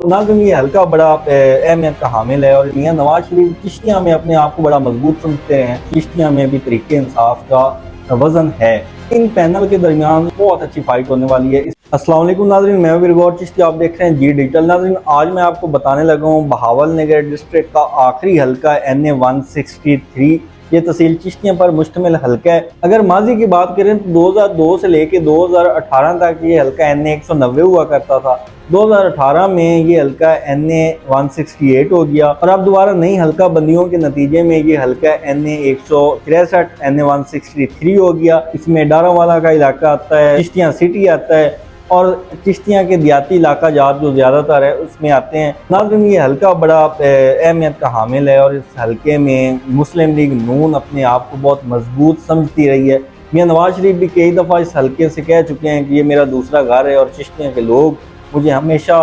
नाज़रीन, ये हल्का बड़ा अहमियत का हामिल है और मियां नवाज शरीफ चिश्तिया में अपने आप को बड़ा मजबूत समझते हैं। चिश्तिया में भी तरीके इंसाफ का वजन है। इन पैनल के दरमियान बहुत अच्छी फाइट होने वाली है। अस्सलाम वालेकुम नाज़रीन, मैं बिरगौर चिश्ती, आप देख रहे हैं जी डिजिटल। नाज़रीन, आज मैं आपको बताने लगा हूँ बहावल नगर डिस्ट्रिक्ट का आखिरी हल्का NA 163। ये तहसील चिश्तिया पर मुश्तमिल हल्का है। अगर माजी की बात करें तो 2002 से लेके 2018 तक ये हल्का NA 190 हुआ करता था। 2018 में ये हल्का NA 168 हो गया और अब दोबारा नई हल्का बंदियों के नतीजे में ये हल्का NA 163 NA 163 हो गया। इसमें डारावाला का इलाका आता है, चिश्तिया सिटी आता है और चिश्तिया के देहाती इलाका जात जो ज़्यादातर है उसमें आते हैं। नाज़रीन, ये हल्का बड़ा अहमियत का हामिल है और इस हल्के में मुस्लिम लीग नून अपने आप को बहुत मजबूत समझती रही है। मियां नवाज शरीफ भी कई दफ़ा इस हल्के से कह चुके हैं कि ये मेरा दूसरा घर है और चिश्तिया के लोग मुझे हमेशा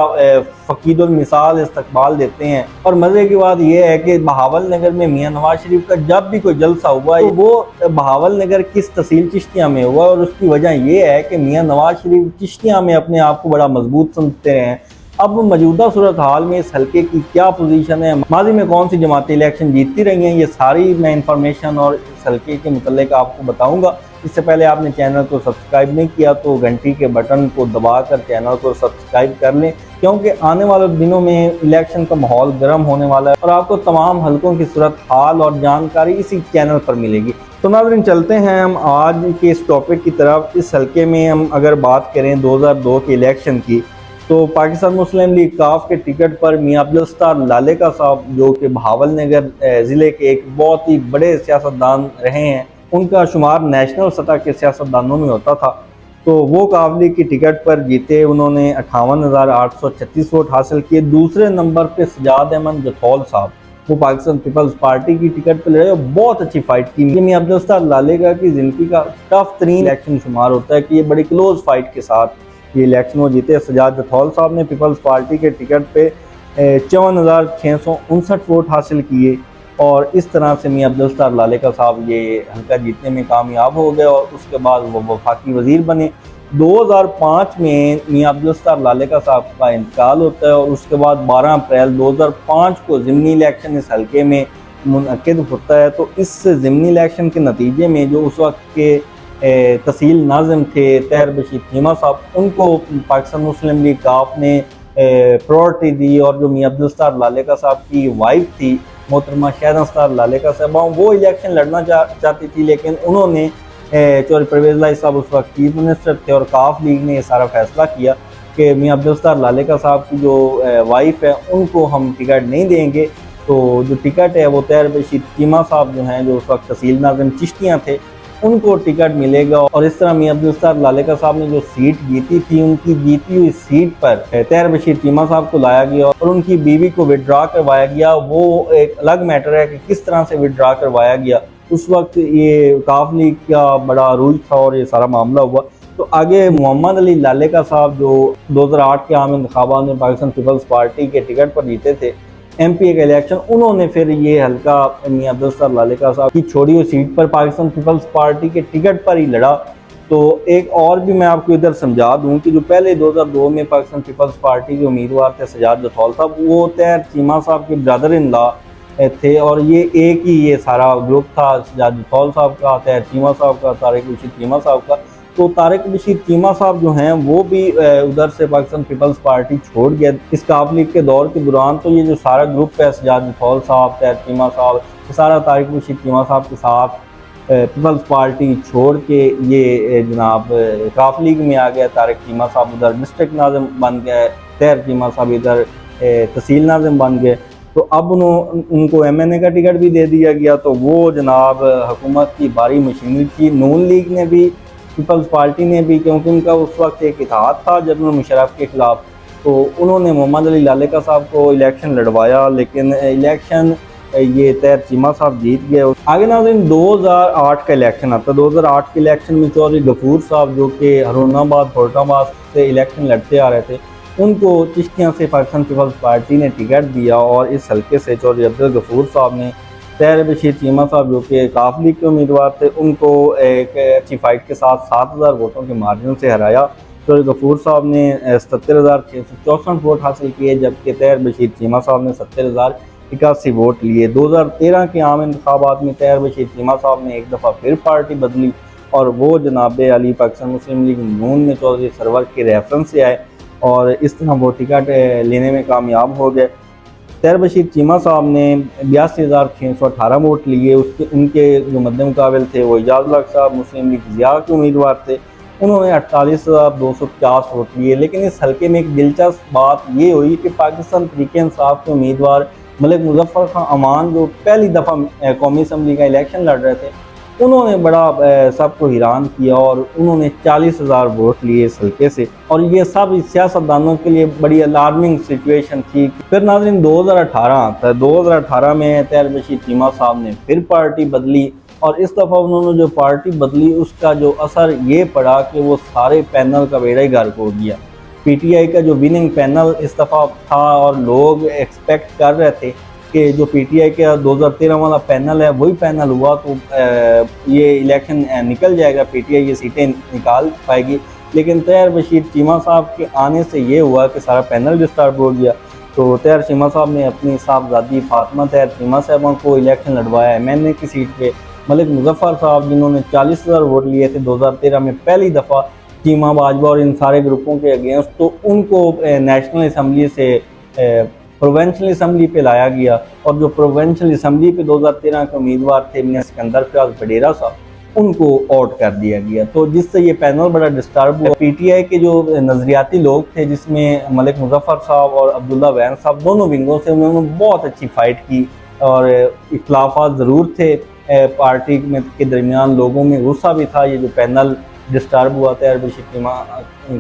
फ़कीदुल मिसाल इस्तकबाल देते हैं। और मज़े की बात यह है कि बहावल नगर में मियां नवाज शरीफ का जब भी कोई जलसा हुआ है तो वो बहावल नगर किस तहसील चिश्तिया में हुआ और उसकी वजह यह है कि मियां नवाज शरीफ चिश्तिया में अपने आप को बड़ा मजबूत समझते हैं। अब मौजूदा सूरत हाल में इस हल्के की क्या पोजीशन है, माजी में कौन सी जमातें इलेक्शन जीतती रही हैं, ये सारी मैं इंफॉर्मेशन और इस हल्के के मुतल्लिक आपको बताऊंगा। इससे पहले आपने चैनल को सब्सक्राइब नहीं किया तो घंटी के बटन को दबाकर चैनल को सब्सक्राइब कर लें, क्योंकि आने वाले दिनों में इलेक्शन का माहौल गर्म होने वाला है और आपको तमाम हल्कों की सूरत हाल और जानकारी इसी चैनल पर मिलेगी। तो नाज़रीन, चलते हैं हम आज के इस टॉपिक की तरफ। इस हल्के में हम अगर बात करें 2002 के इलेक्शन की तो पाकिस्तान मुस्लिम लीग काफ के टिकट पर मियां अब्दुल सत्तार लालेका साहब, जो कि बहावल नगर ज़िले के एक बहुत ही बड़े सियासतदान रहे हैं, उनका शुमार नेशनल सतह के सियासतदानों में होता था, तो वो काफ लीग की टिकट पर जीते। उन्होंने 58,836 वोट हासिल किए। दूसरे नंबर पर सजाद अहमद जथौल साहब, वो पाकिस्तान पीपल्स पार्टी की टिकट पर लड़े और बहुत अच्छी फाइट की। मियां अब्दुल सत्तार लालेका की ज़िंदगी का टफ तरीन इलेक्शन शुमार होता है कि ये बड़ी क्लोज फाइट के साथ ये इलेक्शन वो जीते। सजाद जथौल साहब ने पीपल्स पार्टी के टिकट पे 54,659 वोट हासिल किए और इस तरह से मियां अब्दुल सत्तार लालेका साहब ये हल्का जीतने में कामयाब हो गए और उसके बाद वो वफाकी वजीर बने। 2005 में मियां अब्दुल सत्तार लालेका साहब का इंतकाल होता है और उसके बाद 12 अप्रैल 2005 को ज़िमनी इलेक्शन इस हल्के में मुनक़िद होता है। तो इस ज़िमनी इलेक्शन के नतीजे में जो उस वक्त के तहसील नाज़िम थे तैर बशीर चीमा साहब, उनको पाकिस्तान मुस्लिम लीग काफ ने प्रायोरिटी दी और जो मियां अब्दुल सत्तार लालेका साहब की वाइफ थी मोहतरमा शहनाज सत्तार लालेका साहब, वो इलेक्शन लड़ना चाहती थी, लेकिन उन्होंने चौधरी परवेज़ इलाही साहब उस वक्त चीफ मिनिस्टर थे और काफ लीग ने ये सारा फैसला किया कि मियां अब्दुल सत्तार लालेका साहब की जो वाइफ है उनको हम टिकट नहीं देंगे। तो जो टिकट है वो तैर बशीर चीमा साहब जो हैं, जो उस वक्त तहसील नाज़िम चिश्तियाँ थे, उनको टिकट मिलेगा। और इस तरह मियां अब्दुल सत्तार लालेका साहब ने जो सीट जीती थी, उनकी जीती हुई सीट पर तैर बशीर चीमा साहब को लाया गया और उनकी बीवी को विड्रा करवाया गया। वो एक अलग मैटर है कि किस तरह से विड्रा करवाया गया। उस वक्त ये काफ लीग का बड़ा रूल था और ये सारा मामला हुआ। तो आगे मोहम्मद अली लालेका साहब जो 2008 के आम इंतखाबात में पाकिस्तान पीपल्स पार्टी के टिकट पर जीते थे MPA का इलेक्शन, उन्होंने फिर ये हल्का मियां अब्दुल सत्तार लालेका साहब की छोड़ी हुई सीट पर पाकिस्तान पीपल्स पार्टी के टिकट पर ही लड़ा। तो एक और भी मैं आपको इधर समझा दूं कि जो पहले 2002 में पाकिस्तान पीपल्स पार्टी के उम्मीदवार थे सजाद जथौल साहब, वो तैर चीमा साहब के ब्रदर इन लॉ थे और ये एक ही ये सारा ग्रुप था, सजाद जथौल साहब का, तैर चीमा साहब का, तारिक बशीर चीमा साहब का। तो तारिक बशीर चीमा साहब जो हैं वो भी उधर से पाकिस्तान पीपल्स पार्टी छोड़ गया इस काफ लीग के दौर के दौरान। तो ये जो सारा ग्रुप है, सजाद जथौल साहब, तैर चीमा साहब, सारा तारिक बशीर चीमा साहब के साथ पीपल्स पार्टी छोड़ के ये जनाब काफ लीग में आ गया। तारिक चीमा साहब उधर डिस्ट्रिक्ट नाज़िम बन गए, तैर चीमा साहब इधर तहसील नाज़िम बन गए। तो अब उनको MNA का टिकट भी दे दिया गया। तो वो जनाब हुकूमत की भारी मशीनरी थी। नून लीग ने भी, पीपल्स पार्टी ने भी, क्योंकि उनका उस वक्त एक इत्तेहाद था जनरल मुशर्रफ के खिलाफ, तो उन्होंने मोहम्मद अली लालेका साहब को इलेक्शन लड़वाया, लेकिन इलेक्शन ये तैर चीमा साहब जीत गए। आगे नाज़रीन 2008 का इलेक्शन आता है। 2008 के इलेक्शन में चौधरी गफूर साहब, जो कि हरुणाबाद फैसलाबाद से इलेक्शन लड़ते आ रहे थे, उनको चिश्तियाँ से पाकिस्तान पीपल्स पार्टी ने टिकट दिया और इस हल्के से चौधरी अब्दुल गफूर साहब ने तैर बशीर चीमा साहब, जो कि काफ लीग के उम्मीदवार थे, उनको एक अच्छी फाइट के साथ 7,000 वोटों के मार्जिन से हराया शोएब गफूर साहब ने 77,664 वोट हासिल किए, जबकि तैयर बशीर चीमा साहब ने 70,081 वोट लिए। 2013 के आम इंतखाबात में तैयर बशीर चीमा साहब ने एक दफ़ा फिर पार्टी बदली और वो जनाब अली पाकिस्तान मुस्लिम लीग नून में चौधरी सरवर के रेफरेंस से आए और इस तरह वो टिकट लेने में कामयाब हो गए। तैयर बशीर चीमा साहब ने 82,618 वोट लिए। उसके उनके जो मद्दे मुकाबिल थे वो एजाजुल हक साहब मुस्लिम लीग ज़िया के उम्मीदवार थे, उन्होंने 48,250 वोट लिए। लेकिन इस हल्के में एक दिलचस्प बात ये हुई कि पाकिस्तान तहरीक इंसाफ के उम्मीदवार मलिक मुजफ्फर खान अमान, जो पहली दफ़ा कौमी असम्बली का इलेक्शन लड़ रहे थे, उन्होंने बड़ा सबको हैरान किया और उन्होंने 40,000 वोट लिए इस हल्के से, और ये सब सियासतदानों के लिए बड़ी अलार्मिंग सिचुएशन थी। फिर नाज़रीन 2018 में तैयर बशीर चीमा साहब ने फिर पार्टी बदली और इस दफ़ा उन्होंने जो पार्टी बदली उसका जो असर ये पड़ा कि वो सारे पैनल का बेड़ा ही गर्क हो गया। PTI का जो विनिंग पैनल इस दफ़ा था और लोग एक्सपेक्ट कर रहे थे कि जो PTI का 2013 वाला पैनल है वही पैनल हुआ तो ये इलेक्शन निकल जाएगा, PTI ये सीटें निकाल पाएगी। लेकिन तैयर बशीर चीमा साहब के आने से ये हुआ कि सारा पैनल डिस्टर्ब हो गया। तो तैयर चीमा साहब ने अपनी साहबजादी फातिमा तैयर चीमा साहबा को इलेक्शन लड़वाया MNA की सीट पे। मलिक मुजफ्फर साहब जिन्होंने 40,000 वोट लिए थे 2013 में पहली दफ़ा चीमा बाजवा और इन सारे ग्रुपों के अगेंस्ट, तो उनको नेशनल असम्बली से प्रोविंशियल असम्बली पे लाया गया और जो प्रोविंशियल असम्बली पे 2013 के उम्मीदवार थे मियां सिकंदर फयाज बडेरा साहब, उनको आउट कर दिया गया। तो जिससे ये पैनल बड़ा डिस्टर्ब हुआ। PTI के जो नज़रियाती लोग थे जिसमें मलिक मुजफ्फर साहब और अब्दुल्ला वैन साहब दोनों विंगों से, उन्होंने बहुत अच्छी फाइट की और इख्लाफात ज़रूर थे पार्टी में के दरमियान, लोगों में गुस्सा भी था ये जो पैनल डिस्टर्ब हुआ तैयर बशीर चीमा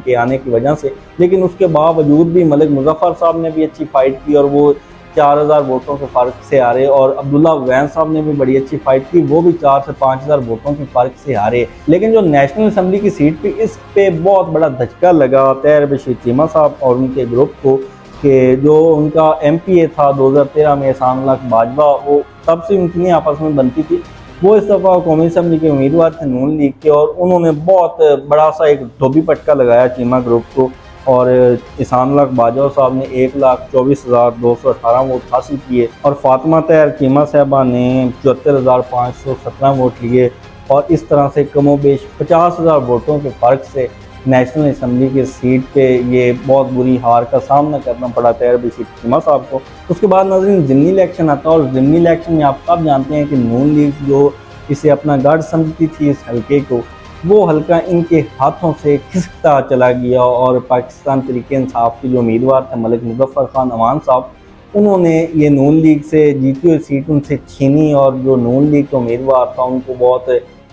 के आने की वजह से। लेकिन उसके बावजूद भी मलिक मुजफ्फर साहब ने भी अच्छी फ़ाइट की और वो 4,000 वोटों के फ़र्क से हारे, और अब्दुल्ला वैन साहब ने भी बड़ी अच्छी फ़ाइट की, वो भी 4 से 5,000 वोटों के फ़र्क से हारे। लेकिन जो नेशनल असम्बली की सीट पे इस पे बहुत बड़ा धचका लगा तैयर बशीर चीमा साहब और उनके ग्रुप को कि जो उनका MPA था 2013 में एहसान उल्लाह बाजवा, वो तब से उनकी आपस में बनती थी। वो इस दफ़ा कौमी असम्बली के उम्मीदवार थे नून लीग के और उन्होंने बहुत बड़ा सा एक धोबी पटका लगाया चीमा ग्रुप को और एहसान उल्लाह बाजवा साहब ने 1,24,218 वोट हासिल किए और फातिमा तैयर चीमा साहबा ने 74,517 वोट लिए और इस तरह से कमोबेश 50,000 वोटों के फ़र्क से नेशनल असम्बली की सीट पे ये बहुत बुरी हार का सामना करना पड़ा तैयर बशीर चीमा साहब को। उसके बाद नाज़रीन ज़िमनी इलेक्शन आता है और ज़िमनी इलेक्शन में आप सब जानते हैं कि नून लीग जो इसे अपना गढ़ समझती थी इस हल्के को, वो हल्का इनके हाथों से खिसकता चला गया और पाकिस्तान तहरीक इंसाफ के जो उम्मीदवार थे मलिक मुजफ्फर खान अमान साहब, उन्होंने ये नून लीग से जीती हुई सीट उनसे छीनी और जो नून लीग का उम्मीदवार था उनको बहुत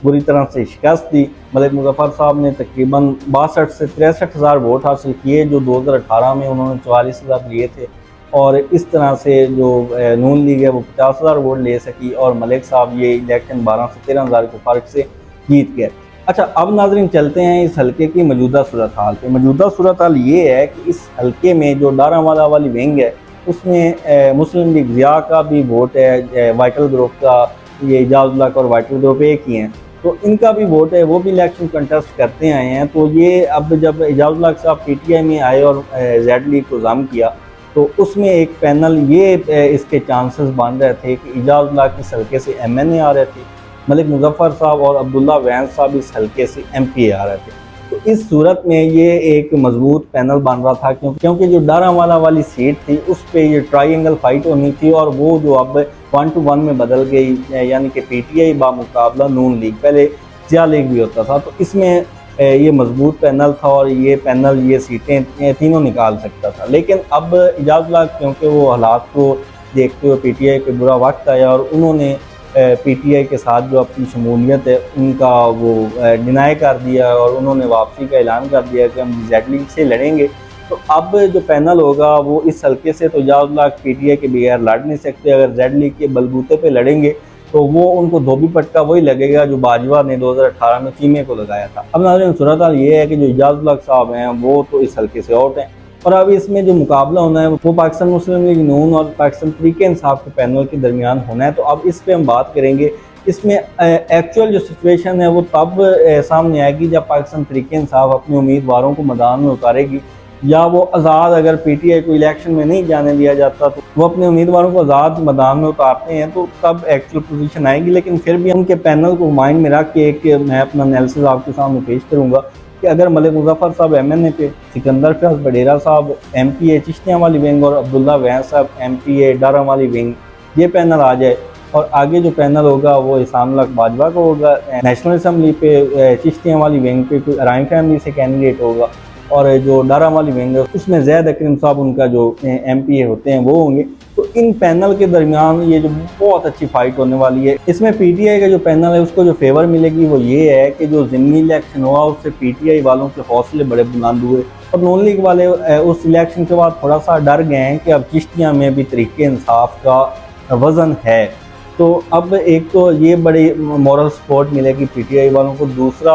बुरी तरह से शिकस्त दी। मलिक मुजफ्फर साहब ने तकरीबन 62 से 63,000 वोट हासिल किए, जो 2018 में उन्होंने 44,000 लिए थे, और इस तरह से जो नून लीग है वो 50,000 वोट ले सकी और मलिक साहब ये इलेक्शन 12 से 13,000 के फ़र्क से जीत गए। अच्छा, अब नाज़रीन चलते हैं इस हल्के की मौजूदा सूरत हाल पे। मौजूदा सूरत हाल ये है कि इस हल्के में जो डारावाला वाली विंग है उसमें मुस्लिम लीग ज़िया का भी वोट है, वाइटल ग्रुप का ये एजाजुल हक और वाइटल ग्रुप एक ही हैं, तो इनका भी वोट है, वो भी इलेक्शन कंटेस्ट करते आए हैं। तो ये अब जब एजाजुल हक साहब PTI में आए और जेड लीग को जम किया तो उसमें एक पैनल ये इसके चांसेस बन रहे थे कि एजाजुल हक इस हल्के से MNA आ रहे थे, मलिक मुजफ्फर साहब और अब्दुल्ला वैन साहब इस हल्के से MPA आ रहे थे। तो इस सूरत में ये एक मजबूत पैनल बन रहा था क्योंकि जो डारावाला वाली सीट थी उस पर ये ट्राइंगल फाइट होनी थी और वो जो अब 1-1 में बदल गई, यानी कि PTI बामुकाबला नून लीग, पहले ज़िया लीग भी होता था, तो इसमें ये मजबूत पैनल था और ये पैनल ये सीटें तीनों निकाल सकता था। लेकिन अब एजाजुल हक क्योंकि वो हालात को देखते हुए PTI पे बुरा वक्त आया और उन्होंने PTI के साथ जो अपनी शमूलियत है उनका वो डिनाई कर दिया और उन्होंने वापसी का ऐलान कर दिया कि हम जेड लीग से लड़ेंगे। तो अब जो पैनल होगा वो इस हल्के से तो एजाजुल हक PTI के बगैर लड़ नहीं सकते, अगर जेड लीग के बलबूते पे लड़ेंगे तो वो उनको धोबी पटका वही लगेगा जो बाजवा ने 2018 में चीमे को लगाया था। अब नाज़रीन सूरत हाल ये है कि जो एजाजुल हक साहब हैं वो तो इस हल्के से आउट हैं और अब इसमें जो मुकाबला होना है वो पाकिस्तान मुस्लिम लीग नून और पाकिस्तान तहरीक इंसाफ के पैनल के दरमियान होना है। तो अब इस पे हम बात करेंगे इसमें एक्चुअल जो सिचुएशन है वो तब सामने आएगी जब पाकिस्तान तहरीक इंसाफ अपने उम्मीदवारों को मैदान में उतारेगी, या वो आज़ाद, अगर पीटीआई को इलेक्शन में नहीं जाने दिया जाता तो वो अपने उम्मीदवारों को आज़ाद मैदान में उतारते हैं, तो तब एक्चुअल पोजीशन आएगी। लेकिन फिर भी उनके पैनल को माइंड में रख के मैं अपना एनालिसिस आपके सामने पेश करूँगा कि अगर मलिक मुजफ्फर साहब MNA पे, सिकंदर फयाज बडेरा साहब MPA चिश्तियाँ वाली विंग और अब्दुल्ला वैन साहब MPA डारा वाली विंग, ये पैनल आ जाए और आगे जो पैनल होगा वो इसाम उल हक बाजवा का होगा, नेशनल असम्बली पे चिश्तियाँ वाली विंग पे कोई अराइन फैमिली से कैंडिडेट होगा, और जो डारा वाली विंग है उसमें ज़ैद अकरम साहब उनका जो MPA होते हैं वो होंगे। तो इन पैनल के दरमियान ये जो बहुत अच्छी फाइट होने वाली है, इसमें PTI का जो पैनल है उसको जो फेवर मिलेगी वो ये है कि जो ज़िमनी इलेक्शन हुआ उससे PTI वालों के हौसले बड़े बुलंद हुए, और नून लीग वाले उस इलेक्शन के बाद थोड़ा सा डर गए हैं कि अब चिश्तियाँ में भी तहरीक इंसाफ का वज़न है। तो अब एक तो ये बड़ी मॉरल सपोर्ट मिलेगी PTI वालों को, दूसरा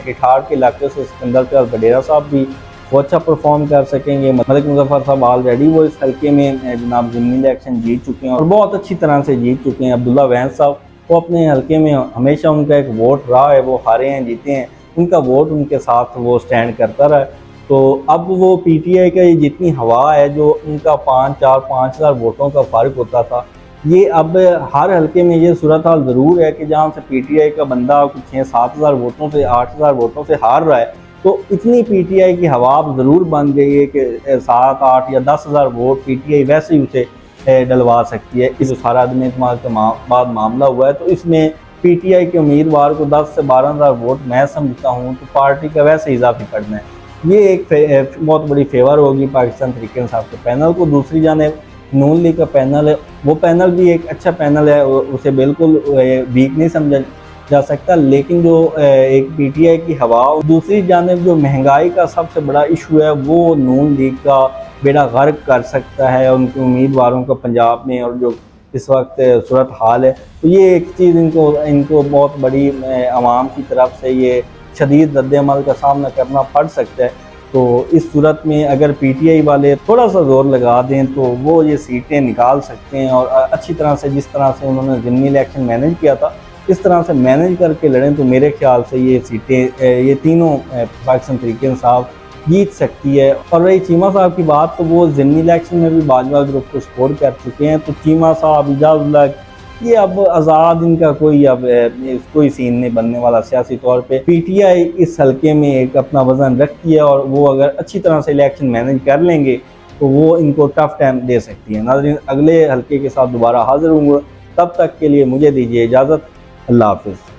हिठार के इलाके से सिकंदर फयाज बडेरा साहब भी वो अच्छा परफॉर्म कर सकेंगे। मलिक मुजफ्फर साहब ऑलरेडी वो इस हल्के में जनाब ज़िमनी इलेक्शन जीत चुके हैं और बहुत अच्छी तरह से जीत चुके हैं। अब्दुल्ला वैन साहब वो अपने हल्के में हमेशा उनका एक वोट रहा है, वो हारे हैं जीते हैं, उनका वोट उनके साथ वो स्टैंड करता रहा। तो अब वो PTI का ये जितनी हवा है, जो उनका 5,000 वोटों का फ़र्क होता था, ये अब हर हल्के में ये सूरत हाल ज़रूर है कि जहाँ से PTI का बंदा कुछ 6-7 हज़ार वोटों से 8 हज़ार वोटों से हार रहा है, तो इतनी PTI की हवा अब ज़रूर बन गई है कि 7, 8 या 10 हज़ार वोट PTI वैसे ही उसे डलवा सकती है। इस सारा आदमी इस्तेमाल के बाद मामला हुआ है, तो इसमें PTI के उम्मीदवार को 10 से 12 हज़ार वोट मैं समझता हूँ तो पार्टी का वैसे ही इजाफी करना है। ये एक बहुत बड़ी फेवर होगी पाकिस्तान तहरीक इंसाफ के पैनल को। दूसरी जानिब नून लीग का पैनल है, वो पैनल भी एक अच्छा पैनल है, उसे बिल्कुल वीक नहीं समझा जा सकता, लेकिन जो एक PTI की हवा, दूसरी जानिब जो महंगाई का सबसे बड़ा इशू है वो नून लीग का बेड़ा गर्क कर सकता है उनके उम्मीदवारों का पंजाब में, और जो इस वक्त सूरत हाल है। तो ये एक चीज़ इनको बहुत बड़ी आवाम की तरफ से ये शदीद रद्द-ए-अमल का सामना करना पड़ सकता है। तो इस सूरत में अगर PTI वाले थोड़ा सा जोर लगा दें तो वो ये सीटें निकाल सकते हैं, और अच्छी तरह से जिस तरह से उन्होंने ज़िमनी इलेक्शन मैनेज किया था इस तरह से मैनेज करके लड़ें तो मेरे ख्याल से ये सीटें ये तीनों पाकिस्तान तहरीक इंसाफ जीत सकती है। और रही चीमा साहब की बात, तो वो ज़िमनी इलेक्शन में भी बाजवा ग्रुप को सपोर्ट कर चुके हैं, तो चीमा साहब, इजाज़ुल्लाह, ये अब आज़ाद इनका कोई सीन नहीं बनने वाला सियासी तौर पे। PTI इस हल्के में एक अपना वज़न रखती है, और वो अगर अच्छी तरह से इलेक्शन मैनेज कर लेंगे तो वो इनको टफ टाइम दे सकती है। नाज़रीन, अगले हल्के के साथ दोबारा हाजिर होंगे, तब तक के लिए मुझे दीजिए इजाज़त। अल्लाह हाफ़िज़।